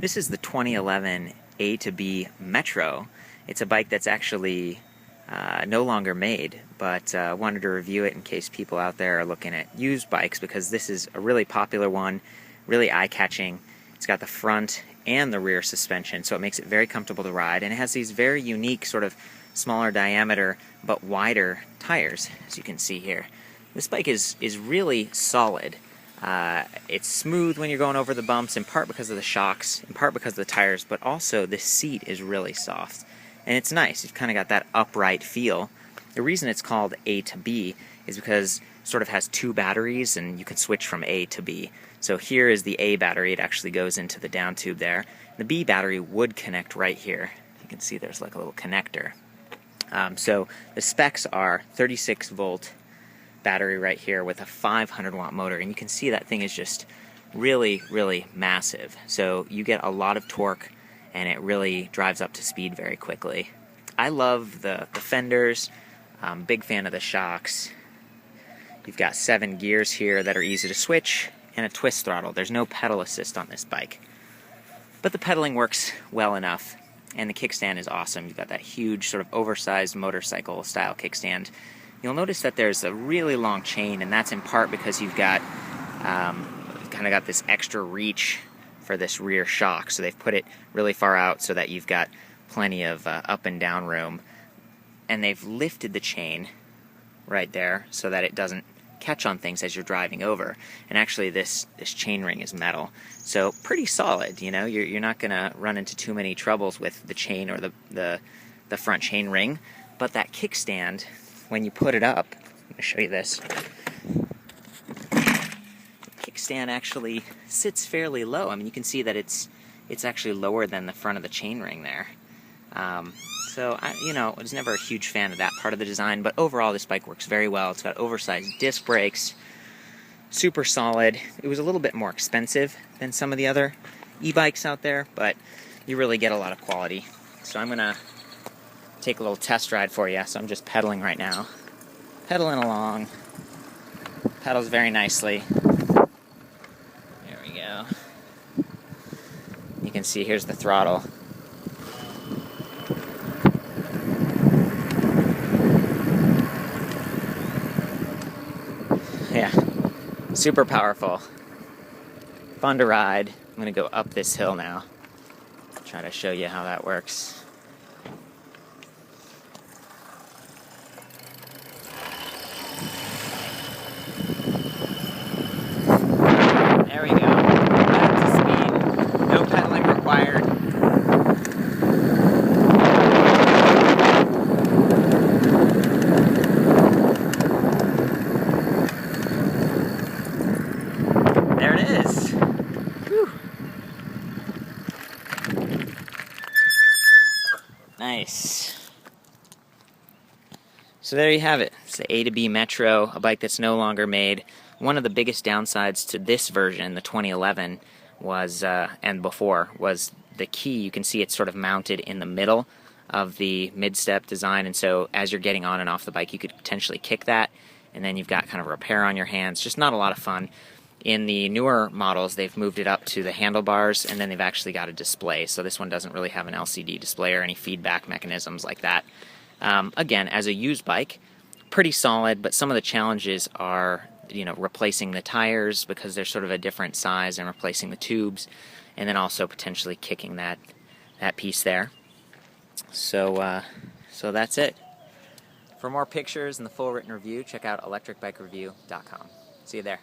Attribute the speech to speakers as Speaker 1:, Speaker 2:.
Speaker 1: This is the 2011 A2B Metro. It's a bike that's actually no longer made, but wanted to review it in case people out there are looking at used bikes, because this is a really popular one, really eye-catching. It's got the front and the rear suspension, so it makes it very comfortable to ride, and it has these very unique sort of smaller diameter but wider tires, as you can see here. This bike is really solid. It's smooth when you're going over the bumps, in part because of the shocks, in part because of the tires, but also the seat is really soft. And it's nice. You've kind of got that upright feel. The reason it's called A2B is because it sort of has two batteries, and you can switch from A to B. So here is the A battery. It actually goes into the down tube there. The B battery would connect right here. You can see there's like a little connector. So the specs are 36 volt battery right here with a 500 watt motor, and you can see that thing is just really massive. So you get a lot of torque, and it really drives up to speed very quickly. I love the fenders. I'm a big fan of the shocks. You've got 7 gears here that are easy to switch, and a twist throttle. There's no pedal assist on this bike, but the pedaling works well enough, and the kickstand is awesome. You've got that huge sort of oversized motorcycle style kickstand. You'll notice that there's a really long chain, and that's in part because you've got kind of got this extra reach for this rear shock. So they've put it really far out so that you've got plenty of up and down room, and they've lifted the chain right there so that it doesn't catch on things as you're driving over. And actually this chain ring is metal, so pretty solid. You know, you're not gonna run into too many troubles with the chain or the front chain ring. But that kickstand, when you put it up, I'm going to show you this. The kickstand actually sits fairly low. I mean, you can see that it's actually lower than the front of the chain ring there. So I was never a huge fan of that part of the design, but overall this bike works very well. It's got oversized disc brakes, super solid. It was a little bit more expensive than some of the other e-bikes out there, but you really get a lot of quality. So I'm going to take a little test ride for you. So I'm just pedaling right now. Pedaling along. Pedals very nicely. There we go. You can see here's the throttle. Yeah, super powerful. Fun to ride. I'm going to go up this hill now. Try to show you how that works. There we go. Back to speed. No pedaling required. There it is. Whew. Nice. So there you have it. It's the A2B Metro, a bike that's no longer made. One of the biggest downsides to this version, the 2011, was, and before, was the key. You can see it's sort of mounted in the middle of the mid-step design, and so as you're getting on and off the bike, you could potentially kick that, and then you've got kind of repair on your hands. Just not a lot of fun. In the newer models, they've moved it up to the handlebars, and then they've actually got a display, so this one doesn't really have an LCD display or any feedback mechanisms like that. Again, as a used bike, pretty solid, but some of the challenges are replacing the tires because they're sort of a different size, and replacing the tubes, and then also potentially kicking that piece there. So that's it. For more pictures and the full written review, check out electricbikereview.com. See you there.